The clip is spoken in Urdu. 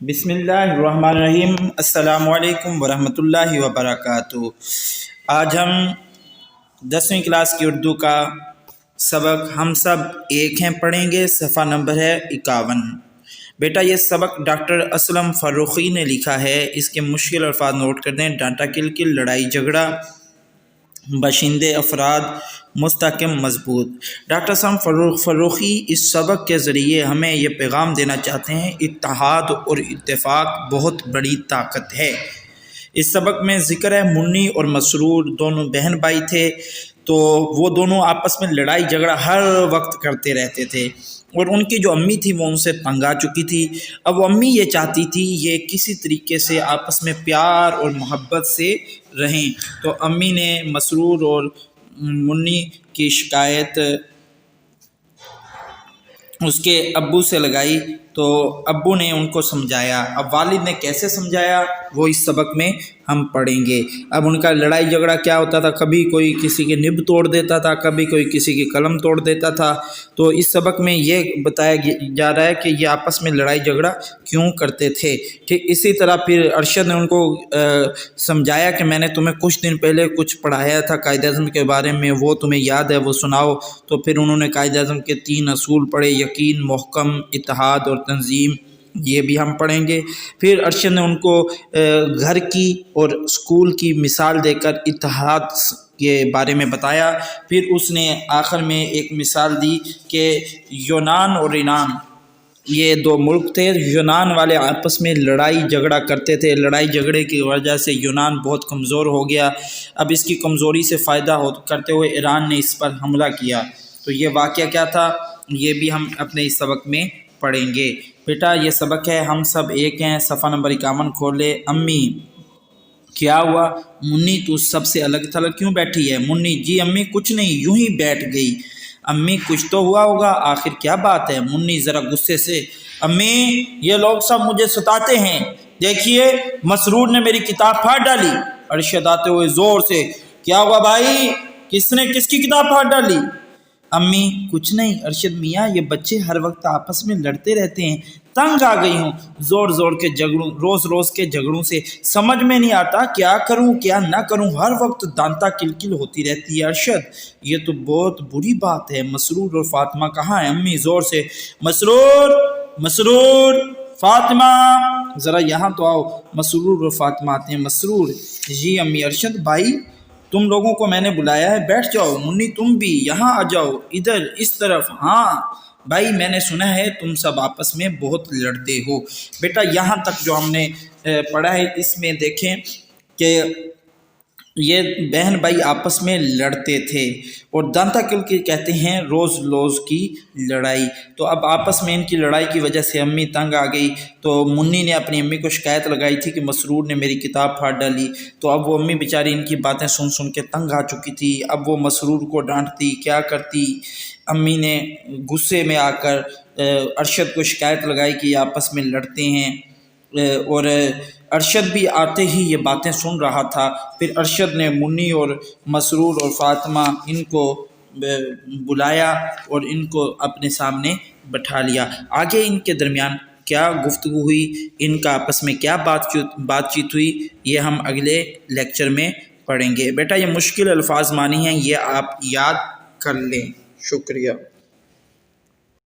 بسم اللہ الرحمن الرحیم۔ السلام علیکم ورحمۃ اللہ وبرکاتہ۔ آج ہم 10ویں کلاس کی اردو کا سبق ہم سب ایک ہیں پڑھیں گے۔ صفحہ نمبر ہے 51۔ بیٹا یہ سبق ڈاکٹر اسلم فروخی نے لکھا ہے۔ اس کے مشکل الفاظ نوٹ کر دیں۔ ڈانٹا کلکل، لڑائی جھگڑا، باشندے افراد، مستحکم مضبوط۔ ڈاکٹر اسلم فروخی اس سبق کے ذریعے ہمیں یہ پیغام دینا چاہتے ہیں، اتحاد اور اتفاق بہت بڑی طاقت ہے۔ اس سبق میں ذکر ہے منی اور مسرور دونوں بہن بھائی تھے، تو وہ دونوں آپس میں لڑائی جھگڑا ہر وقت کرتے رہتے تھے، اور ان کی جو امی تھی وہ ان سے تنگ آ چکی تھی۔ اب وہ امی یہ چاہتی تھی یہ کسی طریقے سے آپس میں پیار اور محبت سے رہیں، تو امی نے مسرور اور منی کی شکایت اس کے ابو سے لگائی، تو ابو نے ان کو سمجھایا۔ اب والد نے کیسے سمجھایا وہ اس سبق میں ہم پڑھیں گے۔ اب ان کا لڑائی جھگڑا کیا ہوتا تھا، کبھی کوئی کسی کی نب توڑ دیتا تھا، کبھی کوئی کسی کی قلم توڑ دیتا تھا۔ تو اس سبق میں یہ بتایا جا رہا ہے کہ یہ آپس میں لڑائی جھگڑا کیوں کرتے تھے۔ ٹھیک اسی طرح پھر ارشد نے ان کو سمجھایا کہ میں نے تمہیں کچھ دن پہلے کچھ پڑھایا تھا قائد اعظم کے بارے میں، وہ تمہیں یاد ہے، وہ سناؤ۔ تو پھر انہوں نے قائد اعظم کے 3 اصول پڑھے، یقین، محکم، اتحاد اور تنظیم، یہ بھی ہم پڑھیں گے۔ پھر ارشد نے ان کو گھر کی اور اسکول کی مثال دے کر اتحاد کے بارے میں بتایا۔ پھر اس نے آخر میں ایک مثال دی کہ یونان اور ایران یہ 2 ملک تھے۔ یونان والے آپس میں لڑائی جھگڑا کرتے تھے، لڑائی جھگڑے کی وجہ سے یونان بہت کمزور ہو گیا۔ اب اس کی کمزوری سے فائدہ کرتے ہوئے ایران نے اس پر حملہ کیا۔ تو یہ واقعہ کیا تھا، یہ بھی ہم اپنے اس سبق میں پڑھیں گے۔ بیٹا یہ سبق ہے ہم سب ایک ہیں۔ صفحہ نمبر 51 کھول لے۔ امی کیا ہوا؟ منی تو سب سے الگ تھلگ کیوں بیٹھی ہے؟ منی جی امی کچھ نہیں، یوں ہی بیٹھ گئی۔ امی کچھ تو ہوا ہوگا، آخر کیا بات ہے؟ منی ذرا غصے سے، امی یہ لوگ سب مجھے ستاتے ہیں، دیکھیے مسرور نے میری کتاب پھاڑ ڈالی۔ ارشد آتے ہوئے زور سے، کیا ہوا بھائی، کس نے کس کی کتاب پھاڑ ڈالی؟ امی کچھ نہیں ارشد میاں، یہ بچے ہر وقت آپس میں لڑتے رہتے ہیں، تنگ آ گئی ہوں روز روز کے جھگڑوں سے، سمجھ میں نہیں آتا کیا کروں کیا نہ کروں، ہر وقت دانتا کلکل ہوتی رہتی ہے۔ ارشد یہ تو بہت بری بات ہے۔ مسرور اور فاطمہ کہاں ہیں؟ امی زور سے، مسرور فاطمہ ذرا یہاں تو آؤ۔ مسرور اور فاطمہ آتے ہیں۔ مسرور جی امی۔ ارشد بھائی تم لوگوں کو میں نے بلایا ہے، بیٹھ جاؤ۔ منی تم بھی یہاں آ جاؤ، ادھر اس طرف۔ ہاں بھائی میں نے سنا ہے تم سب آپس میں بہت لڑتے ہو۔ بیٹا یہاں تک جو ہم نے پڑھا ہے اس میں دیکھیں کہ یہ بہن بھائی آپس میں لڑتے تھے، اور دانتا کلکل کہتے ہیں روز روز کی لڑائی۔ تو اب آپس میں ان کی لڑائی کی وجہ سے امی تنگ آ گئی، تو منی نے اپنی امی کو شکایت لگائی تھی کہ مسرور نے میری کتاب پھاڑ ڈالی۔ تو اب وہ امی بیچاری ان کی باتیں سن سن کے تنگ آ چکی تھی۔ اب وہ مسرور کو ڈانٹتی، کیا کرتی؟ امی نے غصے میں آ کر ارشد کو شکایت لگائی کہ یہ آپس میں لڑتے ہیں، اور ارشد بھی آتے ہی یہ باتیں سن رہا تھا۔ پھر ارشد نے منی اور مسرور اور فاطمہ ان کو بلایا اور ان کو اپنے سامنے بٹھا لیا۔ آگے ان کے درمیان کیا گفتگو ہوئی، ان کا آپس میں کیا بات چیت ہوئی، یہ ہم اگلے لیکچر میں پڑھیں گے۔ بیٹا یہ مشکل الفاظ مانی ہیں، یہ آپ یاد کر لیں۔ شکریہ۔